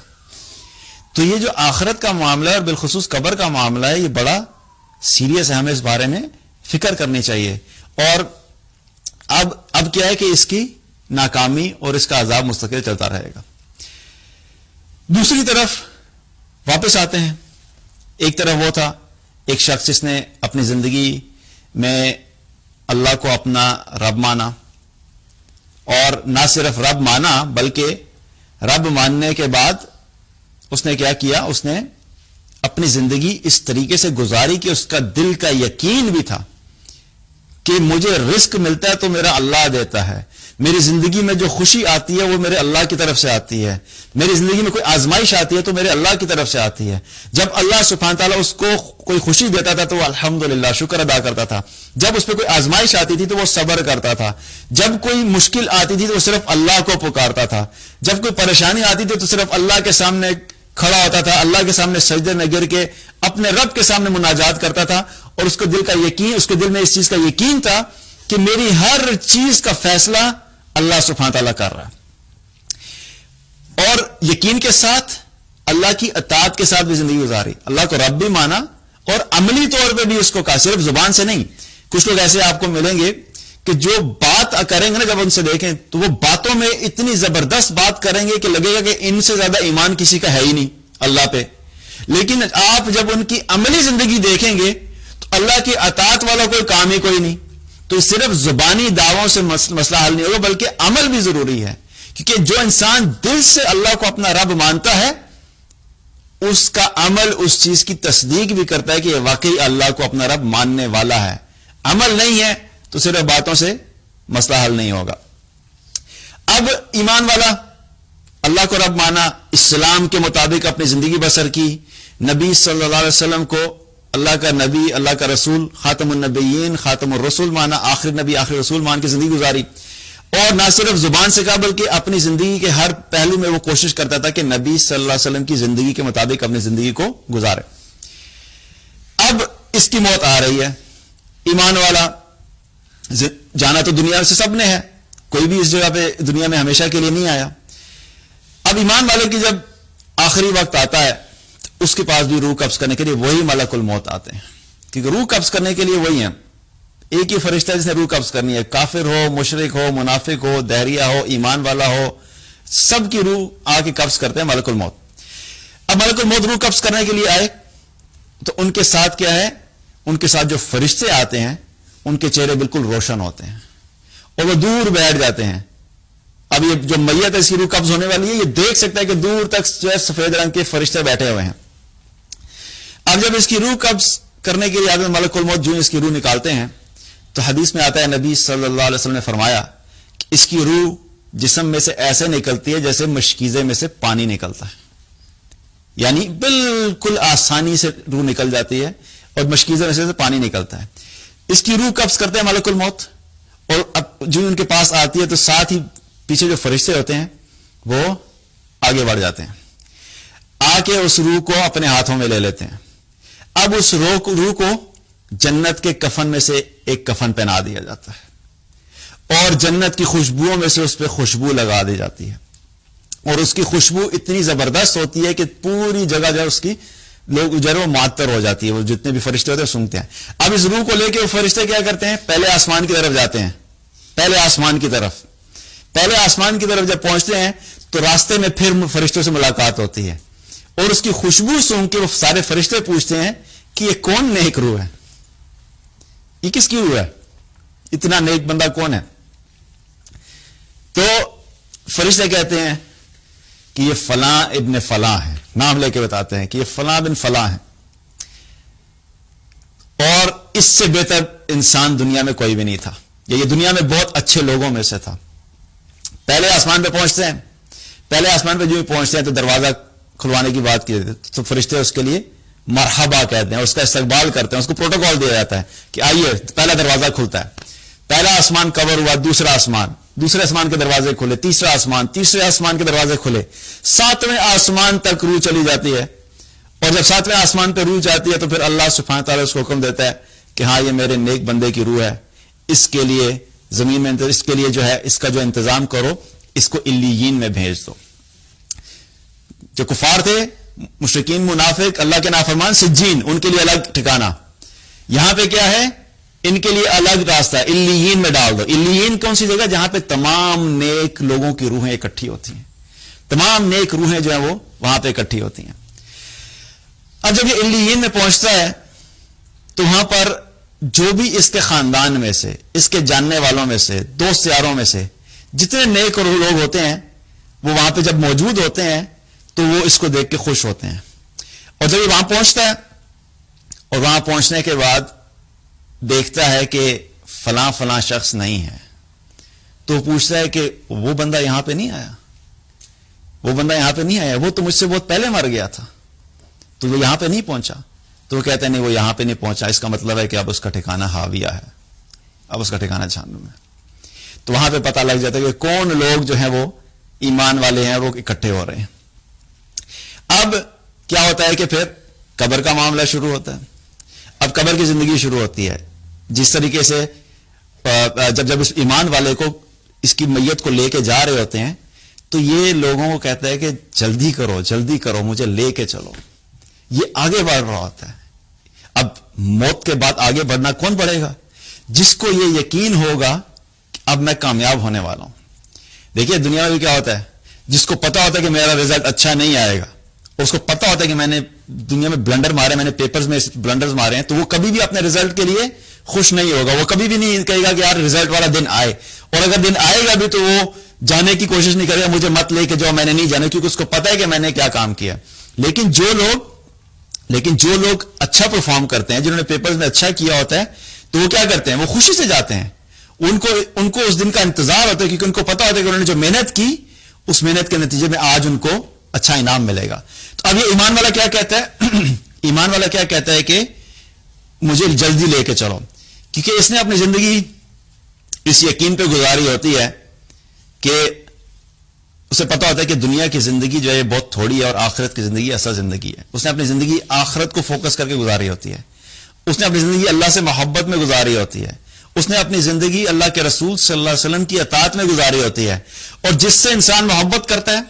تو یہ جو آخرت کا معاملہ ہے اور بالخصوص قبر کا معاملہ ہے، یہ بڑا سیریس ہے، ہمیں اس بارے میں فکر کرنی چاہیے. اور اب کیا ہے کہ اس کی ناکامی اور اس کا عذاب مستقل چلتا رہے گا. دوسری طرف واپس آتے ہیں. ایک طرف وہ تھا ایک شخص جس نے اپنی زندگی میں اللہ کو اپنا رب مانا, اور نہ صرف رب مانا بلکہ رب ماننے کے بعد اس نے کیا کیا, اس نے اپنی زندگی اس طریقے سے گزاری کہ اس کا دل کا یقین بھی تھا کہ مجھے رزق ملتا ہے تو میرا اللہ دیتا ہے, میری زندگی میں جو خوشی آتی ہے وہ میرے اللہ کی طرف سے آتی ہے, میری زندگی میں کوئی آزمائش آتی ہے تو میرے اللہ کی طرف سے آتی ہے. جب اللہ سبحانہ تعالیٰ اس کو کوئی خوشی دیتا تھا تو وہ الحمدللہ شکر ادا کرتا تھا, جب اس پہ کوئی آزمائش آتی تھی تو وہ صبر کرتا تھا, جب کوئی مشکل آتی تھی تو وہ صرف اللہ کو پکارتا تھا, جب کوئی پریشانی آتی تھی تو صرف اللہ کے سامنے کھڑا ہوتا تھا, اللہ کے سامنے سجدے میں گر کے اپنے رب کے سامنے مناجات کرتا تھا, اور اس کے دل کا یقین, اس کے دل میں اس چیز کا یقین تھا کہ میری ہر چیز کا فیصلہ اللہ سبحانہ تعالیٰ کر رہا ہے. اور یقین کے ساتھ اللہ کی اطاعت کے ساتھ بھی زندگی گزاری, اللہ کو رب بھی مانا اور عملی طور پہ بھی اس کو کہا, صرف زبان سے نہیں. کچھ لوگ ایسے آپ کو ملیں گے کہ جو بات کریں گے نا, جب ان سے دیکھیں تو وہ باتوں میں اتنی زبردست بات کریں گے کہ لگے گا کہ ان سے زیادہ ایمان کسی کا ہے ہی نہیں اللہ پہ, لیکن آپ جب ان کی عملی زندگی دیکھیں گے تو اللہ کی اطاعت والا کوئی کام ہی کوئی نہیں. تو صرف زبانی دعووں سے مسئلہ حل نہیں ہوگا بلکہ عمل بھی ضروری ہے, کیونکہ جو انسان دل سے اللہ کو اپنا رب مانتا ہے اس کا عمل اس چیز کی تصدیق بھی کرتا ہے کہ یہ واقعی اللہ کو اپنا رب ماننے والا ہے. عمل نہیں ہے تو صرف باتوں سے مسئلہ حل نہیں ہوگا. اب ایمان والا اللہ کو رب مانا, اسلام کے مطابق اپنی زندگی بسر کی, نبی صلی اللہ علیہ وسلم کو اللہ کا نبی, اللہ کا رسول, خاتم النبیین, خاتم الرسول مانا, آخری نبی آخری رسول مان کے زندگی گزاری, اور نہ صرف زبان سے کہا بلکہ اپنی زندگی کے ہر پہلو میں وہ کوشش کرتا تھا کہ نبی صلی اللہ علیہ وسلم کی زندگی کے مطابق اپنی زندگی کو گزارے. اب اس کی موت آ رہی ہے. ایمان والا جانا تو دنیا سے سب نے ہے, کوئی بھی اس جگہ پہ دنیا میں ہمیشہ کے لیے نہیں آیا. اب ایمان والے کی جب آخری وقت آتا ہے تو اس کے پاس بھی روح قبض کرنے کے لیے وہی ملک الموت آتے ہیں, کیونکہ روح قبض کرنے کے لیے وہی ہیں. ایک ہی فرشتہ جس نے روح قبض کرنی ہے, کافر ہو, مشرک ہو, منافق ہو, دہریہ ہو, ایمان والا ہو, سب کی روح آ کے قبض کرتے ہیں ملک الموت. اب ملک الموت روح قبض کرنے کے لیے آئے تو ان کے ساتھ کیا ہے, ان کے ساتھ جو فرشتے آتے ہیں ان کے چہرے بالکل روشن ہوتے ہیں اور وہ دور بیٹھ جاتے ہیں. اب یہ جو میت ہے اس کی روح قبض ہونے والی ہے, یہ دیکھ سکتا ہے کہ دور تک جو ہے سفید رنگ کے فرشتے بیٹھے ہوئے ہیں. اب جب اس کی روح قبض کرنے کے لیے آدمی ملک الموت جو اس کی روح نکالتے ہیں تو حدیث میں آتا ہے, نبی صلی اللہ علیہ وسلم نے فرمایا کہ اس کی روح جسم میں سے ایسے نکلتی ہے جیسے مشکیزے میں سے پانی نکلتا ہے, یعنی بالکل آسانی سے روح نکل جاتی ہے اور مشکیزے میں سے پانی نکلتا ہے. اس کی روح قبض کرتے ہیں ملک الموت, اور اب جو ان کے پاس آتی ہے تو ساتھ ہی پیچھے جو فرشتے ہوتے ہیں وہ آگے بڑھ جاتے ہیں, آ کے اس روح کو اپنے ہاتھوں میں لے لیتے ہیں. اب اس روح کو جنت کے کفن میں سے ایک کفن پہنا دیا جاتا ہے اور جنت کی خوشبوؤں میں سے اس پہ خوشبو لگا دی جاتی ہے, اور اس کی خوشبو اتنی زبردست ہوتی ہے کہ پوری جگہ جو اس کی لوگ جو ہے وہ معطر ہو جاتی ہے, وہ جتنے بھی فرشتے ہوتے ہیں سونگتے ہیں. اب اس روح کو لے کے وہ فرشتے کیا کرتے ہیں, پہلے آسمان کی طرف جاتے ہیں, پہلے آسمان کی طرف جب پہنچتے ہیں تو راستے میں پھر فرشتوں سے ملاقات ہوتی ہے, اور اس کی خوشبو سونگ کے وہ سارے فرشتے پوچھتے ہیں کہ یہ کون نیک روح ہے, یہ کس کی روح ہے, اتنا نیک بندہ کون ہے. تو فرشتے کہتے ہیں کہ یہ فلاں ابن فلاں ہے, نام لے کے بتاتے ہیں کہ یہ فلاں بن فلاں ہے, اور اس سے بہتر انسان دنیا میں کوئی بھی نہیں تھا, یہ دنیا میں بہت اچھے لوگوں میں سے تھا. پہلے آسمان پہ پہنچتے ہیں, پہلے آسمان پہ جو پہنچتے ہیں تو دروازہ کھلوانے کی بات کی تو فرشتے اس کے لیے مرحبا کہتے ہیں, اس کا استقبال کرتے ہیں, اس کو پروٹوکال دیا جاتا ہے کہ آئیے. پہلا دروازہ کھلتا ہے, پہلا آسمان کور ہوا, دوسرا آسمان, دوسرے آسمان کے دروازے کھلے, تیسرا آسمان, تیسرے آسمان کے دروازے کھلے, 7ویں آسمان تک روح چلی جاتی ہے. اور جب 7ویں آسمان پہ روح جاتی ہے تو پھر اللہ سبحانہ تعالیٰ اس کو حکم دیتا ہے کہ ہاں یہ میرے نیک بندے کی روح ہے, اس کے لیے زمین میں اس کے لیے جو ہے اس کا جو انتظام کرو, اس کو علیین میں بھیج دو. جو کفار تھے, مشرکین, منافق, اللہ کے نافرمان, سجین, ان کے لیے الگ ٹھکانہ. یہاں پہ کیا ہے, ان کے لیے الگ راستہ, علیین میں ڈال دو. علیین کون سی جگہ, جہاں پہ تمام نیک لوگوں کی روحیں اکٹھی ہوتی ہیں, تمام نیک روحیں جو ہیں وہ وہاں پہ اکٹھی ہوتی ہیں. اب جب یہ علیین میں پہنچتا ہے تو وہاں پر جو بھی اس کے خاندان میں سے، اس کے جاننے والوں میں سے، دوست یاروں میں سے جتنے نیک اور لوگ ہوتے ہیں وہ وہاں پہ جب موجود ہوتے ہیں تو وہ اس کو دیکھ کے خوش ہوتے ہیں. اور جب یہ وہاں پہنچتا ہے اور وہاں پہنچنے کے بعد دیکھتا ہے کہ فلاں فلاں شخص نہیں ہے تو وہ پوچھتا ہے کہ وہ بندہ یہاں پہ نہیں آیا، وہ بندہ یہاں پہ نہیں آیا، وہ تو مجھ سے بہت پہلے مر گیا تھا، تو وہ یہاں پہ نہیں پہنچا. تو وہ کہتے ہیں نہیں، وہ یہاں پہ نہیں پہنچا، اس کا مطلب ہے کہ اب اس کا ٹھکانہ ہاویہ ہے، اب اس کا ٹھکانہ جہنم ہے. تو وہاں پہ پتہ لگ جاتا ہے کہ کون لوگ جو ہیں وہ ایمان والے ہیں، وہ اکٹھے ہو رہے ہیں. اب کیا ہوتا ہے کہ پھر قبر کا معاملہ شروع ہوتا ہے. اب قبر کی زندگی شروع ہوتی ہے. جس طریقے سے جب اس ایمان والے کو اس کی میت کو لے کے جا رہے ہوتے ہیں تو یہ لوگوں کو کہتا ہے کہ جلدی کرو جلدی کرو، مجھے لے کے چلو. یہ آگے بڑھ رہا ہوتا ہے. اب موت کے بعد آگے بڑھنا کون بڑھے گا؟ جس کو یہ یقین ہوگا کہ اب میں کامیاب ہونے والا ہوں. دیکھیے دنیا میں بھی کیا ہوتا ہے، جس کو پتا ہوتا ہے کہ میرا رزلٹ اچھا نہیں آئے گا، اور اس کو پتا ہوتا ہے کہ میں نے دنیا میں بلنڈر مارے، میں نے پیپرز میں بلنڈرز مارے ہیں، تو وہ کبھی بھی اپنے رزلٹ کے لیے خوش نہیں ہوگا. وہ کبھی بھی نہیں کہے گا کہ یار رزلٹ والا دن آئے، اور اگر دن آئے گا بھی تو وہ جانے کی کوشش نہیں کرے گا، مجھے مت لے کے جاؤ، میں نے نہیں جانا، کیونکہ اس کو پتا ہے کہ میں نے کیا کام کیا. لیکن جو لوگ اچھا پرفارم کرتے ہیں، جنہوں نے پیپرز میں اچھا کیا ہوتا ہے، تو وہ کیا کرتے ہیں، وہ خوشی سے جاتے ہیں. ان کو اس دن کا انتظار ہوتا ہے، کیونکہ ان کو پتا ہوتا ہے کہ انہوں نے جو محنت کی اس محنت کے نتیجے میں آج ان کو اچھا انعام ملے گا. تو اب یہ ایمان والا کیا کہتا ہے؟ ایمان والا کیا کہتا ہے کہ مجھے جلدی لے کے چلو، کیونکہ اس نے اپنی زندگی اس یقین پہ گزاری ہوتی ہے کہ اسے پتا ہوتا ہے کہ دنیا کی زندگی جو ہے بہت تھوڑی ہے اور آخرت کی زندگی اصل زندگی ہے. اس نے اپنی زندگی آخرت کو فوکس کر کے گزاری ہوتی ہے. اس نے اپنی زندگی اللہ سے محبت میں گزاری ہوتی ہے. اس نے اپنی زندگی اللہ کے رسول صلی اللہ علیہ وسلم کی اطاعت میں گزاری ہوتی ہے. اور جس سے انسان محبت کرتا ہے،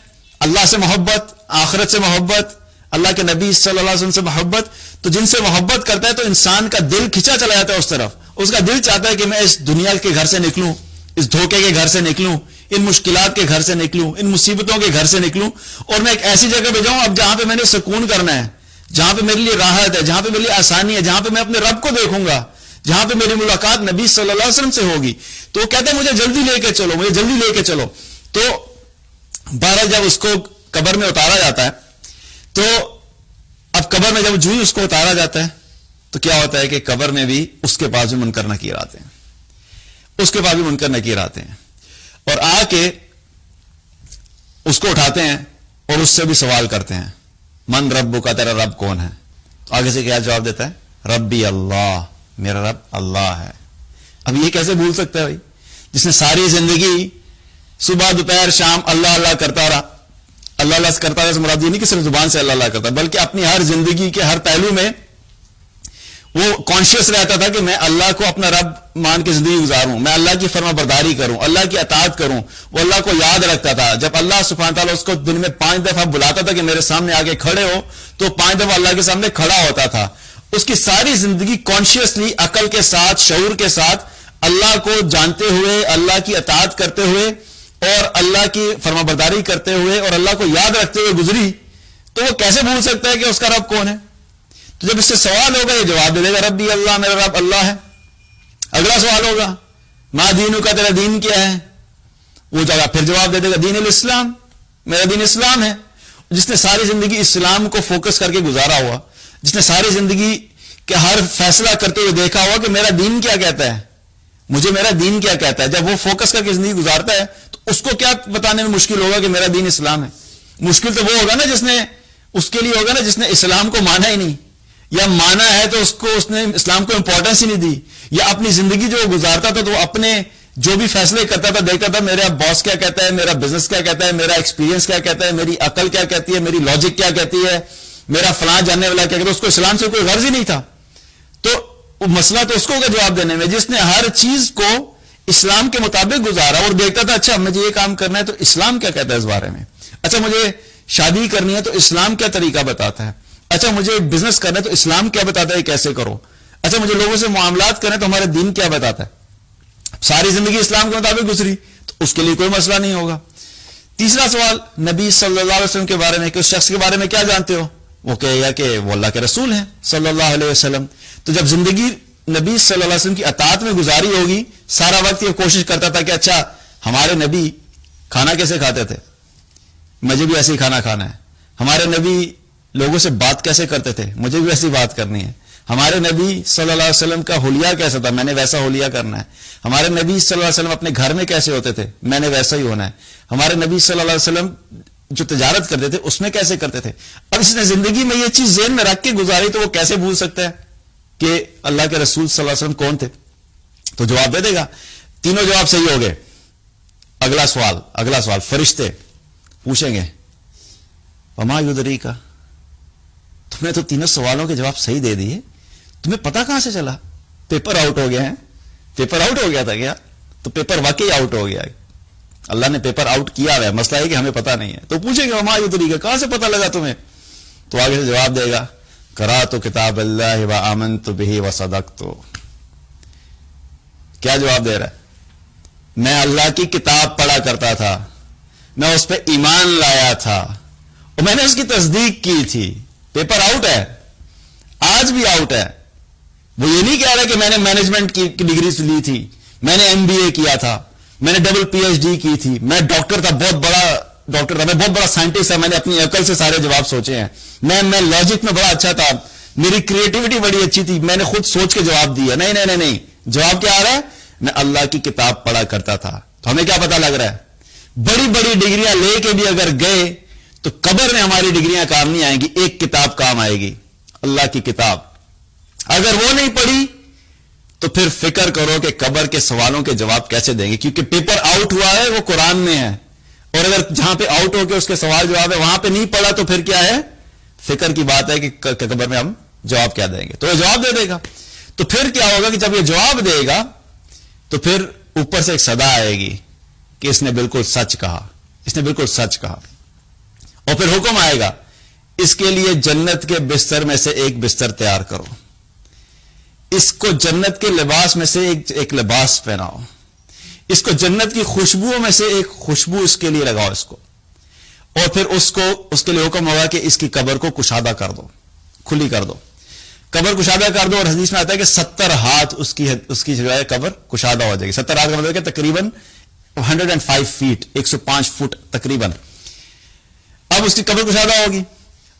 اللہ سے محبت، آخرت سے محبت، اللہ کے نبی صلی اللہ علیہ وسلم سے محبت، تو جن سے محبت کرتا ہے تو انسان کا دل کھینچا چلا جاتا ہے اس طرف. اس کا دل چاہتا ہے کہ میں اس دنیا کے گھر سے نکلوں، اس دھوکے کے گھر سے نکلوں، ان مشکلات کے گھر سے نکلوں، ان مصیبتوں کے گھر سے نکلوں، اور میں ایک ایسی جگہ پہ جاؤں اب جہاں پہ میں نے سکون کرنا ہے، جہاں پہ میرے لیے راحت ہے، جہاں پہ میرے لیے آسانی ہے، جہاں پہ میں اپنے رب کو دیکھوں گا، جہاں پہ میری ملاقات نبی صلی اللہ علیہ وسلم سے ہوگی. تو وہ کہتا ہے مجھے جلدی لے کے چلو، مجھے جلدی لے کے چلو. تو بہرحال جب اس کو قبر میں اتارا جاتا ہے تو اب قبر میں جب جو ہی اس کو اتارا جاتا ہے تو کیا ہوتا ہے کہ قبر میں بھی اس کے پاس بھی منکر نکیر آتے ہیں، اس کے پاس بھی منکر نکیر آتے ہیں، اور آ کے اس کو اٹھاتے ہیں اور اس سے بھی سوال کرتے ہیں من ربک کا، تیرا رب کون ہے؟ آگے سے کیا جواب دیتا ہے؟ ربی اللہ، میرا رب اللہ ہے. اب یہ کیسے بھول سکتا ہے بھائی، جس نے ساری زندگی صبح دوپہر شام اللہ اللہ کرتا رہا. اللہ اللہ کرتا رہا، مراد یہ نہیں کہ صرف زبان سے اللہ اللہ کرتا، بلکہ اپنی ہر زندگی کے ہر پہلو میں وہ کانشیس رہتا تھا کہ میں اللہ کو اپنا رب مان کے زندگی گزاروں، میں اللہ کی فرما برداری کروں، اللہ کی اطاعت کروں. وہ اللہ کو یاد رکھتا تھا. جب اللہ سبحانہ تعالیٰ اس کو دن میں 5 دفعہ بلاتا تھا کہ میرے سامنے آگے کھڑے ہو، تو 5 دفعہ اللہ کے سامنے کھڑا ہوتا تھا. اس کی ساری زندگی کانشیسلی، عقل کے ساتھ، شعور کے ساتھ اللہ کو جانتے ہوئے، اللہ کی اطاعت کرتے ہوئے اور اللہ کی فرما برداری کرتے ہوئے اور اللہ کو یاد رکھتے ہوئے گزری. تو وہ کیسے بھول سکتا ہے کہ اس کا رب کون ہے؟ تو جب اس سے سوال ہوگا یہ جواب دے دے گا ربی اللہ، میرا رب اللہ ہے. اگلا سوال ہوگا ما دینو کا، تیرا دین کیا ہے؟ وہ جگہ پھر جواب دے دے گا دین الاسلام، میرا دین اسلام ہے. جس نے ساری زندگی اسلام کو فوکس کر کے گزارا ہوا، جس نے ساری زندگی کے ہر فیصلہ کرتے ہوئے دیکھا ہوا کہ میرا دین کیا کہتا ہے، مجھے میرا دین کیا کہتا ہے، جب وہ فوکس کر کے زندگی گزارتا ہے تو اس کو کیا بتانے میں مشکل ہوگا کہ میرا دین اسلام ہے؟ مشکل تو وہ ہوگا نا جس نے، اس کے لیے ہوگا نا جس نے اسلام کو مانا ہی نہیں، یا مانا ہے تو اس نے اسلام کو امپورٹنس ہی نہیں دی، یا اپنی زندگی جو گزارتا تھا تو وہ اپنے جو بھی فیصلے کرتا تھا دیکھتا تھا میرا باس کیا کہتا ہے، میرا بزنس کیا کہتا ہے، میرا ایکسپیرینس کیا کہتا ہے، میری عقل کیا کہتی ہے، میری لاجک کیا کہتی ہے، میرا فلاں جاننے والا کیا کہتا ہے. اس کو اسلام سے کوئی غرض ہی نہیں تھا. تو مسئلہ تو اس کو ہوگا جواب دینے میں جس نے ہر چیز کو اسلام کے مطابق گزارا اور دیکھتا تھا اچھا مجھے یہ کام کرنا ہے تو اسلام کیا کہتا ہے اس بارے میں، اچھا مجھے شادی کرنی ہے تو اسلام کیا طریقہ بتاتا ہے، اچھا مجھے بزنس کرنا ہے تو اسلام کیا بتاتا ہے کیسے کرو، اچھا مجھے لوگوں سے معاملات کرنا ہے تو ہمارا دین کیا بتاتا ہے. ساری زندگی اسلام کے مطابق گزری تو اس کے لیے کوئی مسئلہ نہیں ہوگا. تیسرا سوال نبی صلی اللہ علیہ وسلم کے بارے میں کہ اس شخص کے بارے میں کیا جانتے ہو؟ وہ کہے گا کہ وہ اللہ کے رسول ہیں صلی اللہ علیہ وسلم. تو جب زندگی نبی صلی اللہ علیہ وسلم کی اطاعت میں گزاری ہوگی، سارا وقت یہ کوشش کرتا تھا کہ اچھا ہمارے نبی کھانا کیسے کھاتے تھے، مجھے بھی ایسے ہی کھانا کھانا ہے. ہمارے نبی لوگوں سے بات کیسے کرتے تھے، مجھے بھی ویسی بات کرنی ہے. ہمارے نبی صلی اللہ علیہ وسلم کا حلیہ کیسا تھا، میں نے ویسا حلیہ کرنا ہے. ہمارے نبی صلی اللہ علیہ وسلم اپنے گھر میں کیسے ہوتے تھے، میں نے ویسا ہی ہونا ہے. ہمارے نبی صلی اللہ علیہ وسلم جو تجارت کرتے تھے اس میں کیسے کرتے تھے. اب اس نے زندگی میں یہ چیز ذہن میں رکھ کے گزاری تو وہ کیسے بھول سکتا ہے کہ اللہ کے رسول صلی اللہ علیہ وسلم کون تھے. تو جواب دے دے گا. تینوں جواب صحیح ہو گئے. اگلا سوال فرشتے پوچھیں گے وما یدریکا، تم نے تو تینوں سوالوں کے جواب صحیح دے دیے، تمہیں پتا کہاں سے چلا؟ پیپر آؤٹ ہو گیا ہے. پیپر آؤٹ ہو گیا تھا کیا؟ تو پیپر واقعی آؤٹ ہو گیا ہے. اللہ نے پیپر آؤٹ کیا ہے، مسئلہ ہے کہ ہمیں پتا نہیں ہے. تو پوچھیں گے وما یدریکا، کہاں سے پتا لگا تمہیں؟ تو آگے سے جواب دے گا قرأت کتاب اللہ وآمنت بہ وصدقت. کیا جواب دے رہا ہے؟ میں اللہ کی کتاب پڑھا کرتا تھا، میں اس پہ ایمان لایا تھا اور میں نے اس کی تصدیق کی تھی. پیپر آؤٹ ہے، آج بھی آؤٹ ہے. وہ یہ نہیں کہہ رہا کہ میں نے مینجمنٹ کی ڈگری لی تھی، میں نے MBA کیا تھا، میں نے ڈبل PhD کی تھی، میں ڈاکٹر تھا، بہت بڑا ڈاکٹر تھا، میں بہت بڑا سائنٹسٹ تھا، میں نے اپنی عقل سے سارے جواب سوچے ہیں، میں لاجک میں بڑا اچھا تھا، میری کریٹیوٹی بڑی اچھی تھی، میں نے خود سوچ کے جواب دیا. نہیں. جواب کیا آ رہا ہے؟ میں اللہ کی کتاب پڑھا کرتا تھا. تو ہمیں کیا پتا لگ رہا ہے؟ بڑی بڑی ڈگریاں لے کے بھی اگر گئے تو قبر میں ہماری ڈگریاں کام نہیں آئیں گی، ایک کتاب کام آئے گی، اللہ کی کتاب. اگر وہ نہیں پڑھی تو پھر فکر کرو کہ قبر کے سوالوں کے جواب کیسے دیں گے، کیونکہ پیپر آؤٹ ہوا ہے وہ قرآن میں ہے، اور اگر جہاں پہ آؤٹ ہو کے اس کے سوال جواب ہے وہاں پہ نہیں پڑھا تو پھر کیا ہے؟ فکر کی بات ہے کہ قبر میں ہم جواب کیا دیں گے. تو یہ جواب دے دے گا. تو پھر کیا ہوگا کہ جب یہ جواب دے گا تو پھر اوپر سے ایک صدا آئے گی کہ اس نے بالکل سچ کہا، اس نے بالکل سچ کہا. اور پھر حکم آئے گا اس کے لیے جنت کے بستر میں سے ایک بستر تیار کرو، اس کو جنت کے لباس میں سے ایک لباس پہناؤ، اس کو جنت کی خوشبوؤں میں سے ایک خوشبو اس کے لیے لگاؤ اس کو. اور پھر اس کے لیے حکم ہوگا کہ اس کی قبر کو کشادہ کر دو، کھلی کر دو، قبر کشادہ کر دو. اور حدیث میں آتا ہے کہ 70 ہاتھ اس کی جو ہے قبر کشادہ ہو جائے گی. 70 ہاتھ کا مطلب کہ تقریباً 105 فیٹ، 105 فٹ تقریباً. اب اس کی قبر کشادہ ہوگی.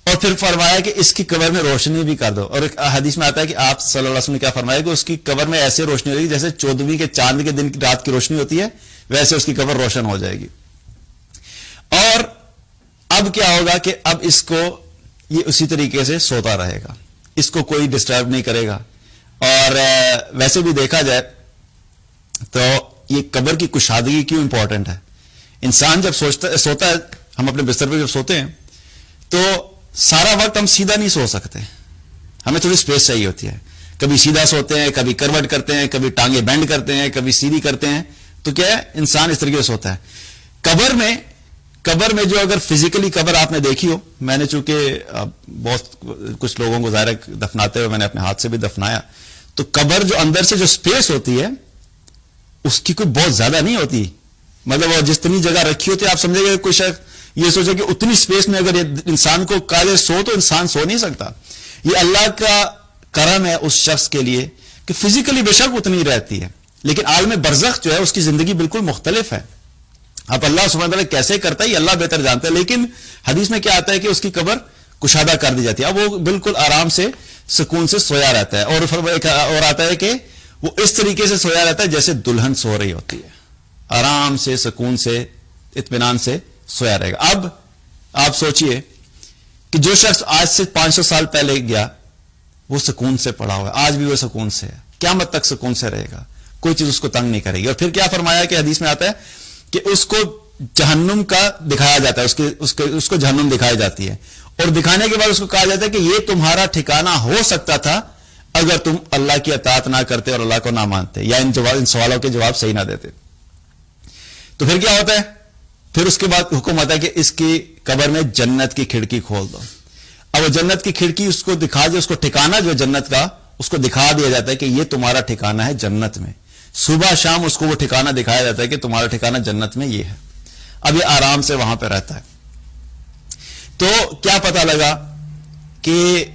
اور پھر فرمایا کہ اس کی قبر میں روشنی بھی کر دو. اور ایک حدیث میں آتا ہے کہ آپ صلی اللہ علیہ وسلم نے کیا فرمایا کہ اس کی قبر میں ایسے روشنی ہوگی جیسے 14ویں کے چاند کے دن کی رات کی روشنی ہوتی ہے، ویسے اس کی قبر روشن ہو جائے گی. اور اب کیا ہوگا کہ اب اس کو یہ اسی طریقے سے سوتا رہے گا، اس کو کوئی ڈسٹرب نہیں کرے گا. اور ویسے بھی دیکھا جائے تو یہ قبر کی کشادگی کیوں امپورٹنٹ ہے. انسان جب سوتا ہے، ہم اپنے بستر پہ جب سوتے ہیں تو سارا وقت ہم سیدھا نہیں سو سکتے، ہمیں تھوڑی سپیس چاہیے ہوتی ہے. کبھی سیدھا سوتے ہیں، کبھی کروٹ کرتے ہیں، کبھی ٹانگیں بینڈ کرتے ہیں، کبھی سیدھی کرتے ہیں. تو کیا ہے، انسان اس طریقے سے سوتا ہے. قبر میں جو اگر فزیکلی قبر آپ نے دیکھی ہو، میں نے چونکہ بہت کچھ لوگوں کو ظاہر دفناتے ہوئے میں نے اپنے ہاتھ سے بھی دفنایا، تو قبر جو اندر سے جو سپیس ہوتی ہے اس کی کوئی بہت زیادہ نہیں ہوتی. مطلب وہ جتنی جگہ رکھی ہوتی ہے آپ سمجھے گا کوئی شخص یہ سوچے کہ اتنی سپیس میں اگر انسان کو کہا سو تو انسان سو نہیں سکتا. یہ اللہ کا کرم ہے اس شخص کے لیے کہ فزیکلی بے شک اتنی رہتی ہے، لیکن عالم برزخ جو ہے اس کی زندگی بالکل مختلف ہے. اب اللہ سبحانہ وتعالی کیسے کرتا ہے یہ اللہ بہتر جانتا ہے، لیکن حدیث میں کیا آتا ہے کہ اس کی قبر کشادہ کر دی جاتی ہے. اب وہ بالکل آرام سے سکون سے سویا رہتا ہے. اور آتا ہے کہ وہ اس طریقے سے سویا رہتا ہے جیسے دلہن سو رہی ہوتی ہے، آرام سے سکون سے اطمینان سے سویا رہے گا. اب آپ سوچئے کہ جو شخص آج سے 500 سال پہلے گیا وہ سکون سے پڑا ہوا ہے، آج بھی وہ سکون سے ہے، قیامت تک سکون سے رہے گا، کوئی چیز اس کو تنگ نہیں کرے گی. اور پھر کیا فرمایا کہ حدیث میں آتا ہے کہ اس کو جہنم کا دکھایا جاتا ہے، اس کو جہنم دکھائی جاتی ہے، اور دکھانے کے بعد اس کو کہا جاتا ہے کہ یہ تمہارا ٹھکانہ ہو سکتا تھا اگر تم اللہ کی اطاعت نہ کرتے اور اللہ کو نہ مانتے یا ان سوالوں کے جواب صحیح نہ دیتے. تو پھر کیا ہوتا ہے؟ پھر اس کے بعد حکم آتا ہے کہ اس کی قبر میں جنت کی کھڑکی کھول دو. اب وہ جنت کی کھڑکی اس کو دکھا دے، اس کو ٹھکانہ جو جنت کا اس کو دکھا دیا جاتا ہے کہ یہ تمہارا ٹھکانہ ہے جنت میں. صبح شام اس کو وہ ٹھکانہ دکھایا جاتا ہے کہ تمہارا ٹھکانہ جنت میں یہ ہے. اب یہ آرام سے وہاں پہ رہتا ہے. تو کیا پتا لگا کہ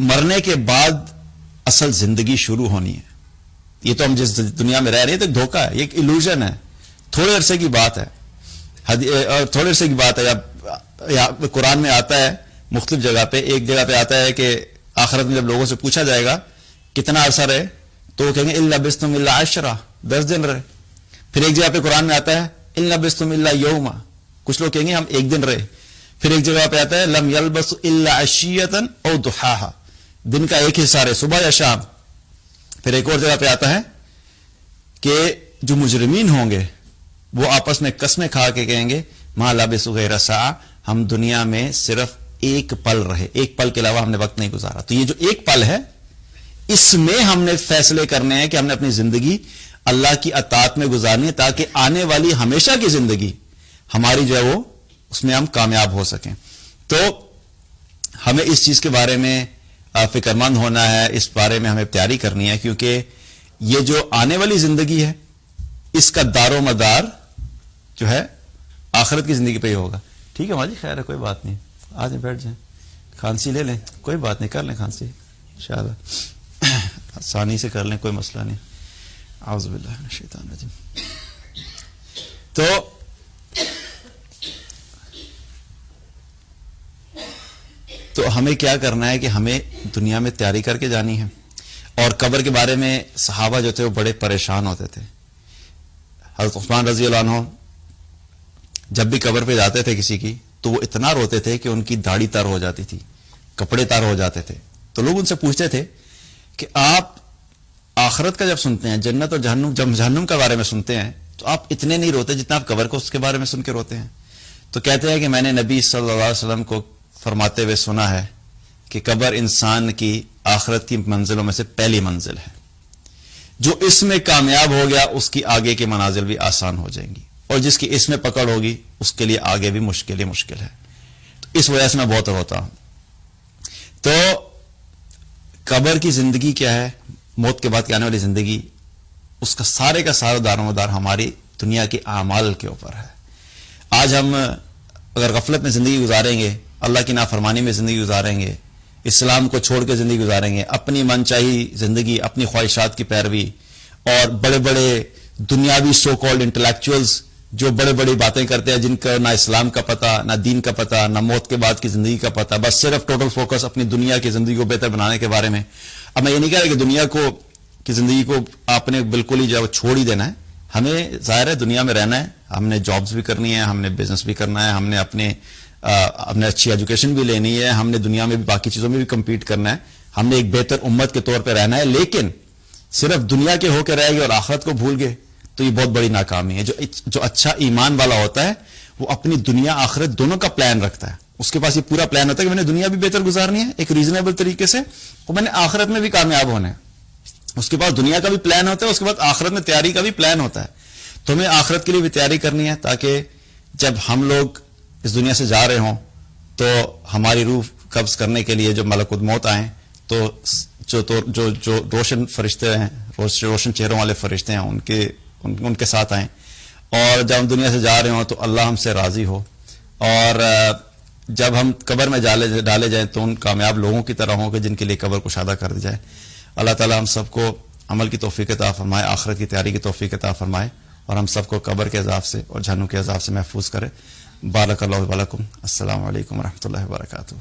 مرنے کے بعد اصل زندگی شروع ہونی ہے. یہ تو ہم جس دنیا میں رہ رہے ہیں تو ایک دھوکہ ہے, یہ ایک ایلوژن ہے, تھوڑے عرصے کی بات ہے. اور تھوڑے عرصے کی بات ہے, قرآن میں آتا ہے مختلف جگہ پہ. ایک جگہ پہ آتا ہے کہ آخرت میں جب لوگوں سے پوچھا جائے گا کتنا عرصہ رہے تو وہ کہیں گے الا بستم الا عشرہ, 10 دن رہے. پھر ایک جگہ پہ قرآن میں آتا ہے الا بستم الا یوما, کچھ لوگ کہیں گے ہم 1 دن رہے. پھر ایک جگہ پہ آتا ہے لم یلبس الا عشیۃ او ضحاھا, دن کا ایک حصہ رہے, صبح یا شام. پھر ایک اور جگہ پہ آتا ہے کہ جو مجرمین ہوں گے وہ آپس میں قسمیں کھا کے کہیں گے ما لبثوا غیر ساعہ, ہم دنیا میں صرف 1 پل رہے, 1 پل کے علاوہ ہم نے وقت نہیں گزارا. تو یہ جو 1 پل ہے اس میں ہم نے فیصلے کرنے ہیں کہ ہم نے اپنی زندگی اللہ کی اطاعت میں گزارنی ہے تاکہ آنے والی ہمیشہ کی زندگی ہماری جو ہے وہ اس میں ہم کامیاب ہو سکیں. تو ہمیں اس چیز کے بارے میں فکر مند ہونا ہے, اس بارے میں ہمیں تیاری کرنی ہے, کیونکہ یہ جو آنے والی زندگی ہے اس کا دار و مدار جو ہے آخرت کی زندگی پہ ہی ہوگا. ٹھیک ہے ماجی, خیر ہے, کوئی بات نہیں, آ جائیں بیٹھ جائیں, کھانسی لے لیں, کوئی بات نہیں, کر لیں کھانسی انشاءاللہ, آسانی سے کر لیں, کوئی مسئلہ نہیں. اعوذ باللہ من الشیطان الرجیم. تو ہمیں کیا کرنا ہے کہ ہمیں دنیا میں تیاری کر کے جانی ہے. اور قبر کے بارے میں صحابہ جو تھے وہ بڑے پریشان ہوتے تھے. حضرت عثمان رضی اللہ عنہ جب بھی قبر پہ جاتے تھے کسی کی تو وہ اتنا روتے تھے کہ ان کی داڑھی تر ہو جاتی تھی, کپڑے تر ہو جاتے تھے. تو لوگ ان سے پوچھتے تھے کہ آپ آخرت کا جب سنتے ہیں, جنت اور جہنم کے بارے میں سنتے ہیں, تو آپ اتنے نہیں روتے جتنا آپ قبر کو اس کے بارے میں سن کے روتے ہیں. تو کہتے ہیں کہ میں نے نبی صلی اللہ علیہ وسلم کو فرماتے ہوئے سنا ہے کہ قبر انسان کی آخرت کی منزلوں میں سے پہلی منزل ہے. جو اس میں کامیاب ہو گیا اس کی آگے کی منازل بھی آسان ہو جائیں گی, اور جس کی اس میں پکڑ ہوگی اس کے لیے آگے بھی مشکل ہے. تو اس وجہ سے میں بہت روتا ہوں. تو قبر کی زندگی کیا ہے, موت کے بعد کی آنے والی زندگی, اس کا سارے کا سارا دار و مدار ہماری دنیا کے اعمال کے اوپر ہے. آج ہم اگر غفلت میں زندگی گزاریں گے, اللہ کی نافرمانی میں زندگی گزاریں گے, اسلام کو چھوڑ کے زندگی گزاریں گے, اپنی من چاہی زندگی, اپنی خواہشات کی پیروی, اور بڑے بڑے دنیاوی سو کالڈ انٹلیکچوئلز جو بڑے بڑی باتیں کرتے ہیں جن کا نہ اسلام کا پتہ, نہ دین کا پتہ, نہ موت کے بعد کی زندگی کا پتہ, بس صرف ٹوٹل فوکس اپنی دنیا کی زندگی کو بہتر بنانے کے بارے میں. اب میں یہ نہیں کہہ رہا کہ دنیا کی زندگی کو آپ نے بالکل ہی جو چھوڑ ہی دینا ہے. ہمیں ظاہر ہے دنیا میں رہنا ہے, ہم نے جابز بھی کرنی ہے, ہم نے بزنس بھی کرنا ہے, ہم نے اپنے اچھی ایجوکیشن بھی لینی ہے, ہم نے دنیا میں بھی باقی چیزوں میں بھی کمپیٹ کرنا ہے, ہم نے ایک بہتر امت کے طور پہ رہنا ہے. لیکن صرف دنیا کے ہو کے رہ گئے اور آخرت کو بھول گئے تو یہ بہت بڑی ناکامی ہے. جو اچھا ایمان والا ہوتا ہے وہ اپنی دنیا آخرت دونوں کا پلان رکھتا ہے. اس کے پاس یہ پورا پلان ہوتا ہے کہ میں نے دنیا بھی بہتر گزارنی ہے ایک ریزنیبل طریقے سے, اور میں نے آخرت میں بھی کامیاب ہونا ہے. اس کے پاس دنیا کا بھی پلان ہوتا ہے, اس کے بعد آخرت میں تیاری کا بھی پلان ہوتا ہے. تو ہمیں آخرت کے لیے بھی تیاری کرنی ہے تاکہ جب ہم لوگ اس دنیا سے جا رہے ہوں تو ہماری روح قبض کرنے کے لیے جو ملک الموت آئیں تو جو روشن فرشتے ہیں, روشن چہروں والے فرشتے ہیں, ان کے ساتھ آئیں. اور جب ہم دنیا سے جا رہے ہوں تو اللہ ہم سے راضی ہو, اور جب ہم قبر میں ڈالے جائیں تو ان کامیاب لوگوں کی طرح ہوں کہ جن کے لیے قبر کشادہ کر دی جائے. اللہ تعالی ہم سب کو عمل کی توفیق عطا فرمائے, آخرت کی تیاری کی توفیق عطا فرمائے, اور ہم سب کو قبر کے عذاب سے اور جہنم کے عذاب سے محفوظ کرے. بارک اللہ ولکم. السلام علیکم ورحمۃ اللہ وبرکاتہ.